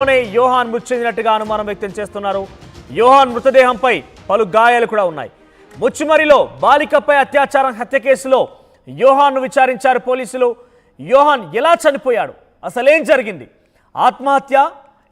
యోహాన్ మృతి చెందినట్టుగా అనుమానం వ్యక్తం చేస్తున్నారు. యోహాన్ మృతదేహంపై పలు గాయాలు కూడా ఉన్నాయి. ముచ్చుమరిలో బాలికపై అత్యాచారం హత్య కేసులో యోహాన్ను విచారించారు పోలీసులు. యోహాన్ ఎలా చనిపోయాడు, అసలేం జరిగింది, ఆత్మహత్య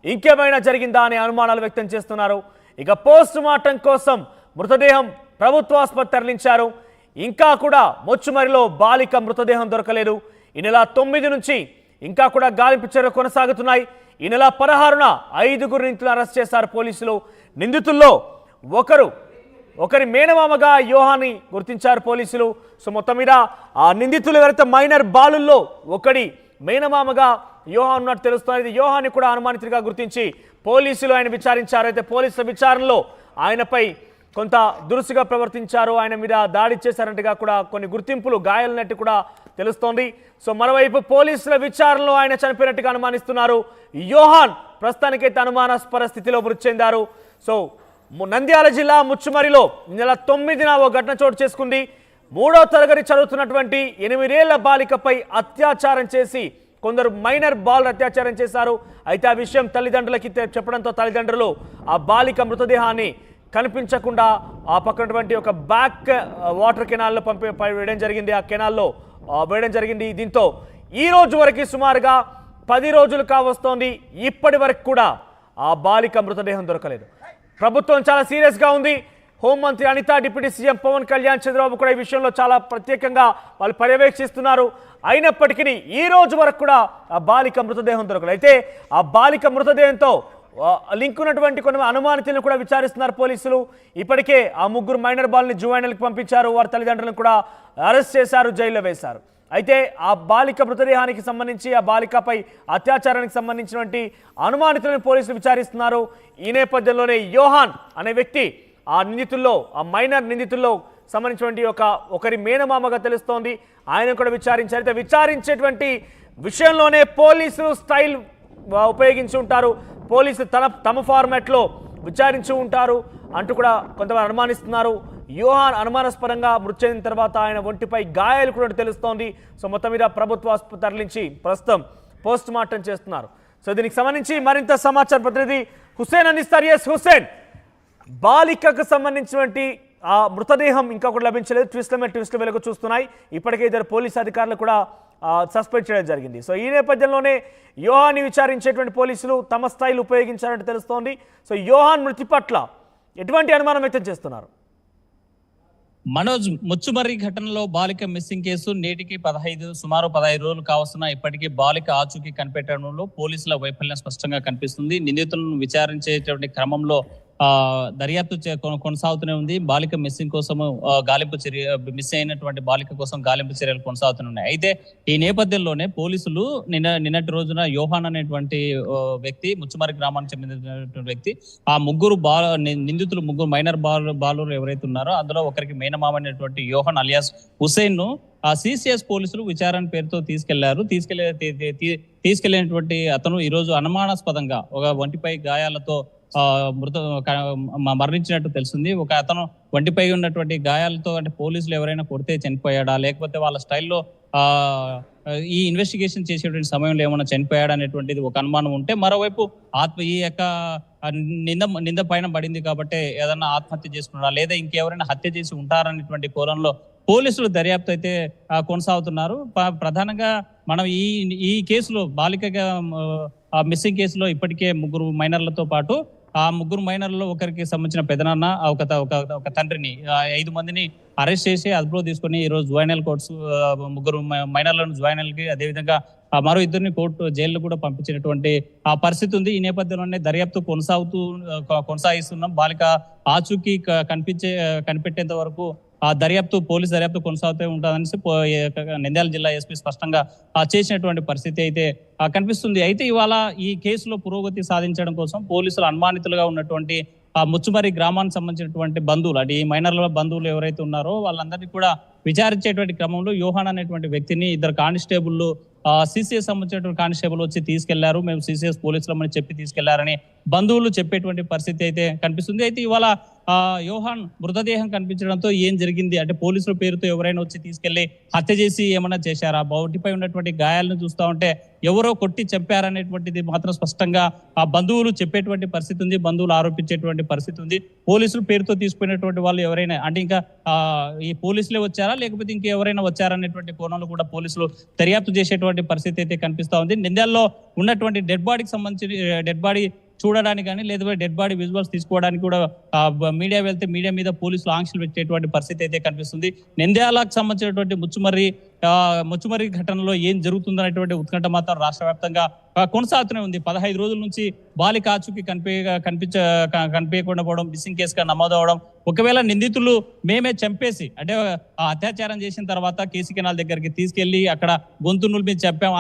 ఇంకేమైనా జరిగిందా అనే అనుమానాలు వ్యక్తం చేస్తున్నారు. ఇక పోస్ట్ మార్టం కోసం మృతదేహం ప్రభుత్వ ఆసుపత్రి తరలించారు. ఇంకా కూడా ముచ్చుమరిలో బాలిక మృతదేహం దొరకలేదు. ఈ నెల 9 నుంచి ఇంకా కూడా గాలింపు చర్యలు కొనసాగుతున్నాయి. ఈ నెల 16న 5 నిందితులను అరెస్ట్ చేశారు పోలీసులు. నిందితుల్లో ఒకరి మేనమామగా యోహాన్ని గుర్తించారు పోలీసులు. సో మొత్తం మీద ఆ నిందితులు ఎవరైతే మైనర్ బాలుల్లో ఒకటి మేనమామగా యోహాన్ ఉన్నట్టు తెలుస్తున్నది. యోహాన్ని కూడా అనుమానితుడిగా గుర్తించి పోలీసులు ఆయన విచారించారు. అయితే పోలీసుల విచారణలో ఆయనపై కొంత దురుసుగా ప్రవర్తించారు, ఆయన మీద దాడి చేశారంటగా కూడా కొన్ని గుర్తింపులు గాయాలన్నట్టు కూడా తెలుస్తోంది. సో మరోవైపు పోలీసుల విచారణలో ఆయన చనిపోయినట్టుగా అనుమానిస్తున్నారు. యోహాన్ ప్రస్తుతానికైతే అనుమానాస్పద స్థితిలో మృతి చెందారు. సో నంద్యాల జిల్లా ముచ్చుమరిలో నెల 9న ఓ ఘటన చోటు చేసుకుంది. 3వ తరగతి చదువుతున్నటువంటి 8 ఏళ్ల బాలికపై అత్యాచారం చేసి కొందరు మైనర్ బాల్ అత్యాచారం చేశారు. అయితే ఆ విషయం తల్లిదండ్రులకి చెప్పడంతో తల్లిదండ్రులు ఆ బాలిక మృతదేహాన్ని కనిపించకుండా ఆ పక్కనటువంటి ఒక బ్యాక్ వాటర్ కెనాల్లో వేయడం జరిగింది. ఆ కెనాల్లో వేయడం జరిగింది. దీంతో ఈ రోజు వరకు సుమారుగా 10 రోజులు కావస్తోంది. ఇప్పటి వరకు కూడా ఆ బాలిక మృతదేహం దొరకలేదు. ప్రభుత్వం చాలా సీరియస్గా ఉంది. హోంమంత్రి అనిత, డిప్యూటీ సీఎం పవన్ కళ్యాణ్, చంద్రబాబు కూడా ఈ విషయంలో చాలా ప్రత్యేకంగా వాళ్ళు పర్యవేక్షిస్తున్నారు. అయినప్పటికీ ఈ రోజు వరకు కూడా ఆ బాలిక మృతదేహం దొరకలేదు. అయితే ఆ బాలిక మృతదేహంతో లింక్ ఉన్నటువంటి కొన్ని అనుమానితులను కూడా విచారిస్తున్నారు పోలీసులు. ఇప్పటికే ఆ 3 మైనర్ బాల్ని జువైనల్కి పంపించారు. వారి తల్లిదండ్రులను కూడా అరెస్ట్ చేశారు, జైల్లో వేశారు. అయితే ఆ బాలిక మృతదేహానికి సంబంధించి, ఆ బాలికపై అత్యాచారానికి సంబంధించినటువంటి అనుమానితులను పోలీసులు విచారిస్తున్నారు. ఈ నేపథ్యంలోనే యోహాన్ అనే వ్యక్తి ఆ నిందితుల్లో, ఆ మైనర్ నిందితుల్లో సంబంధించినటువంటి ఒకరి మేనమామగా తెలుస్తోంది. ఆయన కూడా విచారించారు. అయితే విచారించేటువంటి విషయంలోనే పోలీసులు స్టైల్ ఉపయోగించి ఉంటారు. పోలీసులు తమ ఫార్మాట్లో విచారించి ఉంటారు అంటూ కూడా కొంతమంది అనుమానిస్తున్నారు. యోహాన్ అనుమానాస్పదంగా మృతి చెందిన తర్వాత ఆయన ఒంటిపై గాయాలు కూడా తెలుస్తోంది. సో మొత్తం మీద ప్రభుత్వ ఆసుపత్రి తరలించి ప్రస్తుతం పోస్ట్ మార్టం చేస్తున్నారు. సో దీనికి సంబంధించి మరింత సమాచారం ప్రతినిధి హుస్సేన్ అందిస్తారు. ఎస్ హుస్సేన్, బాలికకు సంబంధించినటువంటి ఆ మృతదేహం ఇంకా కూడా లభించలేదు. ట్విస్టులు వెలుగు చూస్తున్నాయి. ఇప్పటికే 2 పోలీసు అధికారులు కూడా సస్పెండ్ చేయడం జరిగింది. సో ఈ నేపథ్యంలోనే యోహాన్ని విచారించేటువంటి పోలీసులు తమ స్థాయిలు ఉపయోగించారంటే తెలుస్తోంది. సో యోహాన్ మృతి పట్ల ఎటువంటి అనుమానం వ్యక్తం చేస్తున్నారు? మనోజ్, ముచ్చుమర్రి ఘటనలో బాలిక మిస్సింగ్ కేసు నేటికి సుమారు 15 రోజులు కావస్తున్నా ఇప్పటికీ బాలిక ఆచూకీ కనిపెట్టడంలో పోలీసుల వైఫల్యం స్పష్టంగా కనిపిస్తుంది. నిందితులను విచారించేటువంటి క్రమంలో దర్యాప్తు కొనసాగుతూనే ఉంది. బాలిక మిస్సింగ్ కోసం మిస్ అయినటువంటి బాలిక కోసం గాలింపు చర్యలు కొనసాగుతున్నాయి. అయితే ఈ నేపథ్యంలోనే పోలీసులు నిన్నటి రోజున యోహాన్ అనేటువంటి వ్యక్తి, ముచ్చుమర్రి గ్రామానికి చెందినటువంటి వ్యక్తి, ఆ నిందితులు 3 మైనర్ బాలురు ఎవరైతే ఉన్నారో అందులో ఒకరికి మేనమామ అనేటువంటి యోహాన్ అలియాస్ హుస్సేన్ ను ఆ సిసిఎస్ పోలీసులు విచారణ పేరుతో తీసుకెళ్లినటువంటి అతను ఈ రోజు అనుమానాస్పదంగా ఒక ఒంటిపై గాయాలతో మరణించినట్టు తెలిసింది. ఒక అతను ఒంటిపై ఉన్నటువంటి గాయాలతో, అంటే పోలీసులు ఎవరైనా కొడితే చనిపోయాడా, లేకపోతే వాళ్ళ స్టైల్లో ఈ ఇన్వెస్టిగేషన్ చేసేటువంటి సమయంలో ఏమైనా చనిపోయాడా అనేటువంటిది ఒక అనుమానం ఉంటే, మరోవైపు ఈ యొక్క నింద పైన పడింది కాబట్టి ఏదన్నా ఆత్మహత్య చేసుకున్నారా లేదా ఇంకెవరైనా హత్య చేసి ఉంటారనేటువంటి కోణంలో పోలీసులు దర్యాప్తు అయితే కొనసాగుతున్నారు. ప్రధానంగా మనం ఈ కేసులో బాలికగా మిస్సింగ్ కేసులో ఇప్పటికే 3 మైనర్లతో పాటు ఆ 3 మైనర్లలో ఒకరికి సంబంధించిన పెదనాన్న, ఒక తండ్రిని 5 మందిని అరెస్ట్ చేసి అదుపులో తీసుకుని ఈ రోజు జువైనల్ కోర్ట్స్ 3 మైనర్లను జువైనల్కి, అదేవిధంగా మరో 2 కోర్టు జైల్లో కూడా పంపించినటువంటి ఆ పరిస్థితి ఉంది. ఈ నేపథ్యంలోనే దర్యాప్తు కొనసాగిస్తున్నాం. బాలిక ఆచూకీ కనిపెట్టేంత వరకు ఆ పోలీస్ దర్యాప్తు కొనసాగుతూ ఉంటుందనేసి నంద్యాల జిల్లా ఎస్పీ స్పష్టంగా చేసినటువంటి పరిస్థితి అయితే కనిపిస్తుంది. అయితే ఇవాళ ఈ కేసులో పురోగతి సాధించడం కోసం పోలీసులు అనుమానితులుగా ఉన్నటువంటి ఆ ముచ్చుమర్రి గ్రామానికి సంబంధించినటువంటి బంధువులు, అంటే ఈ మైనర్ల బంధువులు ఎవరైతే ఉన్నారో వాళ్ళందరినీ కూడా విచారించేటువంటి క్రమంలో యోహాన్ అనేటువంటి వ్యక్తిని 2 కానిస్టేబుల్ సిసిఎస్ సంబంధించినటువంటి కానిస్టేబుల్ వచ్చి తీసుకెళ్లారు. మేము సిసిఎస్ పోలీసులమని చెప్పి తీసుకెళ్లారని బంధువులు చెప్పేటువంటి పరిస్థితి అయితే కనిపిస్తుంది. అయితే ఇవాళ యోహాన్ మృతదేహం కనిపించడంతో ఏం జరిగింది అంటే పోలీసుల పేరుతో ఎవరైనా వచ్చి తీసుకెళ్లి హత్య చేసి ఏమన్నా చేశారా, బౌటిపై ఉన్నటువంటి గాయాలను చూస్తా ఉంటే ఎవరో కొట్టి చంపారనేటువంటిది మాత్రం స్పష్టంగా ఆ బంధువులు చెప్పేటువంటి పరిస్థితి ఉంది, బంధువులు ఆరోపించేటువంటి పరిస్థితి ఉంది. పోలీసులు పేరుతో తీసుకున్నటువంటి వాళ్ళు ఎవరైనా అంటే ఇంకా ఈ పోలీసులే వచ్చారా లేకపోతే ఇంకా ఎవరైనా వచ్చారనేటువంటి కోణంలో కూడా పోలీసులు దర్యాప్తు చేసేటువంటి పరిస్థితి అయితే కనిపిస్తా ఉంది. నింద్యాలలో ఉన్నటువంటి డెడ్ బాడీకి సంబంధించి డెడ్ బాడీ చూడడానికి కానీ లేకపోతే డెడ్ బాడీ విజువల్స్ తీసుకోవడానికి కూడా మీడియా వెళ్తే మీడియా మీద పోలీసులు ఆంక్షలు పెట్టేటువంటి పరిస్థితి అయితే కనిపిస్తుంది. నంద్యాలకు సంబంధించినటువంటి ముచ్చుమర్రి ఘటనలో ఏం జరుగుతుందనేటువంటి ఉత్కంఠ మాత్రం రాష్ట్ర వ్యాప్తంగా కొనసాగుతూనే ఉంది. 15 రోజుల నుంచి బాలిక ఆచూకీ కనిపించకుండా పోవడం, మిస్సింగ్ కేసుగా నమోదవడం, ఒకవేళ నిందితులు మేమే చంపేసి అంటే అత్యాచారం చేసిన తర్వాత కేసీ కెనాల్ దగ్గరికి తీసుకెళ్లి అక్కడ గొంతునుల మీద చెప్పాం,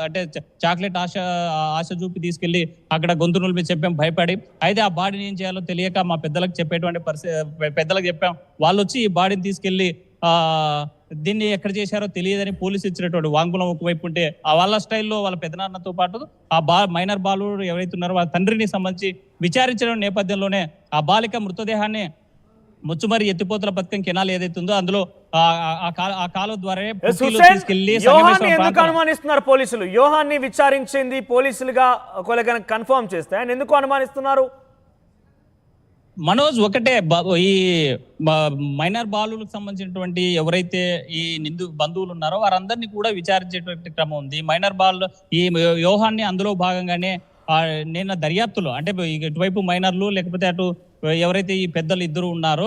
అంటే చాక్లెట్ ఆశ చూపి తీసుకెళ్లి అక్కడ గొంతునుల మీద చెప్పాం భయపడి. అయితే ఆ బాడీని ఏం చేయాలో తెలియక మా పెద్దలకు చెప్పేటువంటి పెద్దలకు చెప్పాం. వాళ్ళు వచ్చి ఈ బాడీని తీసుకెళ్లి దీన్ని ఎక్కడ చేశారో తెలియదని పోలీసు ఇచ్చినటువంటి వాంగ్మూలం ఒకవైపు ఉంటే వాళ్ళ స్టైల్లో వాళ్ళ పెద్దనాన్నతో పాటు మైనర్ బాలుడు ఎవరైతే ఉన్నారో వాళ్ళ తండ్రిని సంబంధించి విచారించిన నేపథ్యంలోనే ఆ బాలిక మృతదేహాన్ని ముచ్చుమరి ఎత్తిపోతల పథకం కెనాల్ ఏదైతే ఉందో అందులో ఆ కాలువ ద్వారా తీసుకెళ్లి అనుమానిస్తున్నారు పోలీసులు. యోహాన్ని విచారించింది పోలీసులుగా ఒకవేళ కన్ఫర్మ్ చేస్తే ఆయన ఎందుకు అనుమానిస్తున్నారు? మనోజ్, ఒకటే ఈ మైనర్ బాలులకు సంబంధించినటువంటి ఎవరైతే ఈ బంధువులు ఉన్నారో వారందరినీ కూడా విచారించేటువంటి క్రమం ఉంది. మైనర్ బాల్ ఈ యోహాన్ని అందులో భాగంగానే నిన్న దర్యాప్తులో అంటే ఇటువైపు మైనర్లు లేకపోతే అటు ఎవరైతే ఈ పెద్దలు ఇద్దరు ఉన్నారో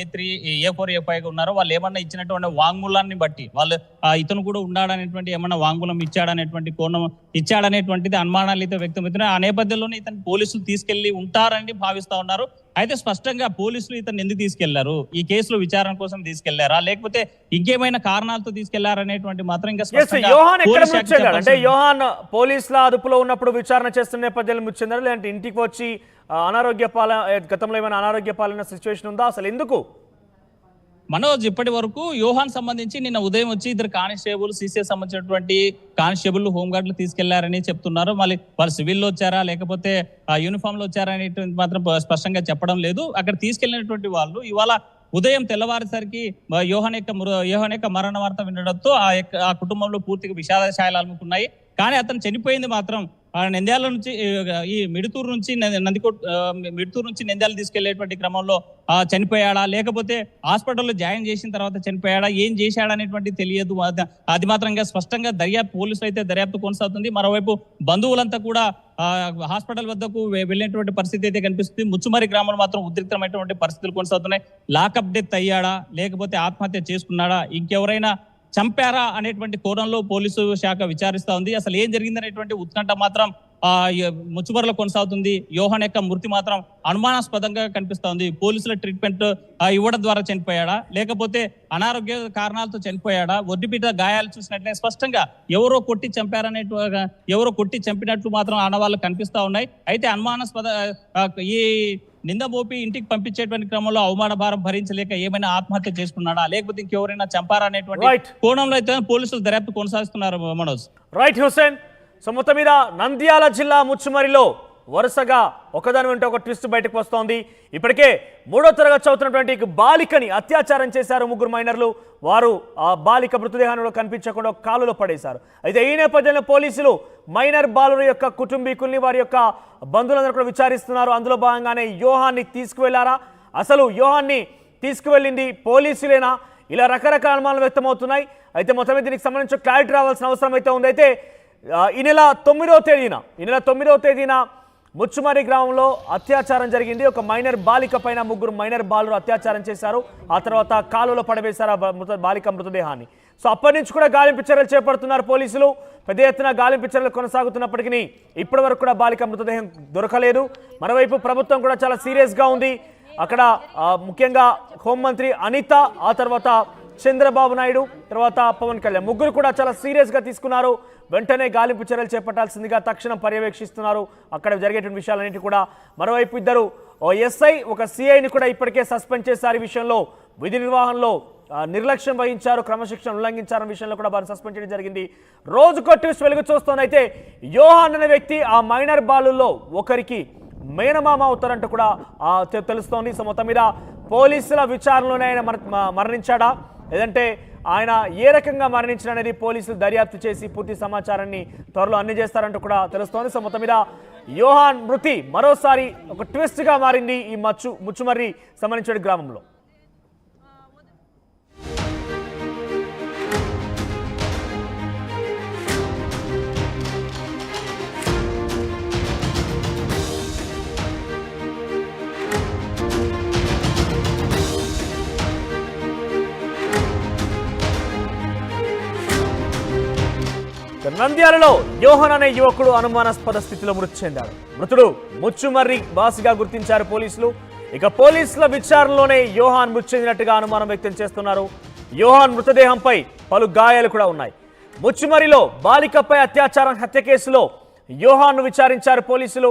A3, A4, A5 ఉన్నారో వాళ్ళు ఏమన్నా ఇచ్చినటువంటి వాంగ్మూలాన్ని బట్టి వాళ్ళు ఇతను కూడా ఉన్నాడనేటువంటి ఏమన్నా వాంగ్మూలం ఇచ్చాడనేటువంటి కోణం ఇచ్చాడనేటువంటిది అనుమానాలు అయితే వ్యక్తమవుతున్నాయి. ఆ నేపథ్యంలోనే ఇతను పోలీసులు తీసుకెళ్లి ఉంటారని భావిస్తా ఉన్నారు. అయితే స్పష్టంగా పోలీసులు ఇతను ఎందుకు తీసుకెళ్లారు, ఈ కేసులో విచారణ కోసం తీసుకెళ్లారా లేకపోతే ఇంకేమైనా కారణాలతో తీసుకెళ్లారనేటువంటి మాత్రం ఇంకా అంటే యోహాన్ పోలీసుల అదుపులో ఉన్నప్పుడు విచారణ చేస్తున్న నేపథ్యంలో ముచ్చిందా లేదంటే ఇంటికి వచ్చి గతంలో ఏమైనా అనారోగ్య పాలన సిచ్యువేషన్ ఉందా, అసలు ఎందుకు? మనోజ్, ఇప్పటి వరకు యోహాన్ సంబంధించి నిన్న ఉదయం వచ్చి ఇద్దరు కానిస్టేబుల్ సీసీఎస్ సంబంధించినటువంటి కానిస్టేబుల్ హోంగార్డులు తీసుకెళ్లారని చెప్తున్నారు. మళ్ళీ వాళ్ళు సివిల్లో వచ్చారా లేకపోతే యూనిఫామ్ లో వచ్చారా అనేటువంటి మాత్రం స్పష్టంగా చెప్పడం లేదు. అక్కడ తీసుకెళ్లినటువంటి వాళ్ళు ఇవాళ ఉదయం తెల్లవారేసరికి యోహాన్ యొక్క మరణ వార్త వినడంతో ఆ కుటుంబంలో పూర్తిగా విషాద ఛాయలు అలుముకున్నాయి. కానీ అతను చనిపోయింది మాత్రం నంద్యాల నుంచి ఈ మిడుతూరు నుంచి నంద్యాల తీసుకెళ్లేటువంటి క్రమంలో చనిపోయాడా లేకపోతే హాస్పిటల్లో జాయిన్ చేసిన తర్వాత చనిపోయాడా, ఏం చేశాడా అనేటువంటి తెలియదు. అది మాత్రంగా స్పష్టంగా పోలీసులు అయితే దర్యాప్తు కొనసాగుతుంది. మరోవైపు బంధువులంతా కూడా హాస్పిటల్ వద్దకు వెళ్ళినటువంటి పరిస్థితి అయితే కనిపిస్తుంది. ముచ్చుమరి గ్రామంలో మాత్రం ఉద్రిక్తమైనటువంటి పరిస్థితులు కొనసాగుతున్నాయి. లాకప్ డెత్ అయ్యాడా లేకపోతే ఆత్మహత్య చేసుకున్నాడా, ఇంకెవరైనా చంపారా అనేటువంటి కోణంలో పోలీసు శాఖ విచారిస్తా ఉంది. అసలు ఏం జరిగిందనేటువంటి ఉత్కంఠ మాత్రం ముచ్చుమరిలో కొనసాగుతుంది. యోహాన్ యొక్క మృతి మాత్రం అనుమానాస్పదంగా కనిపిస్తా ఉంది. పోలీసుల ట్రీట్మెంట్ ఇవ్వడం ద్వారా చనిపోయాడా లేకపోతే అనారోగ్య కారణాలతో చనిపోయాడా, ఒడ్డిపీట గాయాలు చూసినట్లే స్పష్టంగా ఎవరో కొట్టి చంపినట్లు మాత్రం ఆనవాళ్ళు కనిపిస్తా ఉన్నాయి. అయితే అనుమానాస్పద ఈ నింద మోపి ఇంటికి పంపించేటువంటి క్రమంలో అవమాన భారం భరించలేక ఏమైనా ఆత్మహత్య చేసుకున్నాడా లేకపోతే ఇంకెవరైనా చంపారా అనేటువంటి కోణంలో అయితే పోలీసులు దర్యాప్తు కొనసాగిస్తున్నారు. మనోజ్, రైట్ హుసేన్. సో మొత్తం మీద నంద్యాల జిల్లా ముచ్చుమరిలో వరుసగా ఒకదాని వెంట ఒక ట్విస్ట్ బయటకు వస్తోంది. ఇప్పటికే 3వ తరగతి చదువుతున్నటువంటి బాలికని అత్యాచారం చేశారు 3 మైనర్లు. వారు ఆ బాలిక మృతదేహాన్ని కనిపించకుండా కాలులో పడేశారు. అయితే ఈ నేపథ్యంలో పోలీసులు మైనర్ బాలుల యొక్క కుటుంబీకుల్ని వారి యొక్క బంధువులందరూ కూడా విచారిస్తున్నారు. అందులో భాగంగానే యోహాన్ని తీసుకువెళ్లారా, అసలు యోహాన్ని తీసుకువెళ్ళింది పోలీసులేనా, ఇలా రకరకాల అనుమానాలు వ్యక్తమవుతున్నాయి. అయితే మొత్తం దీనికి సంబంధించి క్లారిటీ రావాల్సిన అవసరం అయితే ఉంది. అయితే ఈ నెల 9వ తేదీన ముచ్చుమరి గ్రామంలో అత్యాచారం జరిగింది. ఒక మైనర్ బాలిక పైన 3 మైనర్ బాలురు అత్యాచారం చేశారు. ఆ తర్వాత కాలువలో పడవేశారు బాలిక మృతదేహాన్ని. సో అప్పటి నుంచి కూడా గాలింపు చర్యలు చేపడుతున్నారు పోలీసులు. పెద్ద ఎత్తున గాలింపు చర్యలు కొనసాగుతున్నప్పటికీ ఇప్పటి వరకు కూడా బాలిక మృతదేహం దొరకలేదు. మరోవైపు ప్రభుత్వం కూడా చాలా సీరియస్గా ఉంది. అక్కడ ముఖ్యంగా హోంమంత్రి అనిత, ఆ తర్వాత చంద్రబాబు నాయుడు, తర్వాత పవన్ కళ్యాణ్ ముగ్గురు కూడా చాలా సీరియస్గా తీసుకున్నారు. వెంటనే గాలింపు చర్యలు చేపట్టాల్సిందిగా తక్షణం పర్యవేక్షిస్తున్నారు అక్కడ జరిగేటువంటి విషయాలన్నింటి కూడా. మరోవైపు ఇద్దరు ఎస్ఐ, ఒక సిఐని కూడా ఇప్పటికే సస్పెండ్ చేశారు. ఈ విషయంలో విధి నిర్వహణలో నిర్లక్ష్యం వహించారు, క్రమశిక్షణ ఉల్లంఘించారన్న విషయంలో కూడా వారిని సస్పెండ్ చేయడం జరిగింది. రోజుకో ట్విస్ట్ వెలుగు చూస్తోంది. అయితే యోహాన్ అనే వ్యక్తి ఆ మైనర్ బాలుల్లో ఒకరికి మేనమామ అవుతారంటూ కూడా తెలుస్తోంది. సో మొత్తం మీద పోలీసుల విచారణలోనే ఆయన మరణించాడా, లేదంటే ఆయన ఏ రకంగా మరణించిన అనేది పోలీసులు దర్యాప్తు చేసి పూర్తి సమాచారాన్ని త్వరలో అందజేస్తారంటూ కూడా తెలుస్తోంది. సో మొత్తం మీద యోహాన్ మృతి మరోసారి ఒక ట్విస్ట్గా మారింది ఈ ముచ్చుమర్రి సంబంధించిన గ్రామంలో. నంద్యాలలో యోహన్ అనే యువకుడు అనుమానాస్పద స్థితిలో మృతి చెందాడు. మృతుడు ముచ్చుమర్రి వాసిగా గుర్తించారు పోలీసులు. ఇక పోలీసుల విచారణలోనే యోహాన్ మృతి చెందినట్టుగా అనుమానం వ్యక్తం చేస్తున్నారు. యోహాన్ మృతదేహంపై పలు గాయాలు కూడా ఉన్నాయి. ముచ్చుమర్రిలో బాలికపై అత్యాచారం హత్య కేసులో యోహాన్ను విచారించారు పోలీసులు.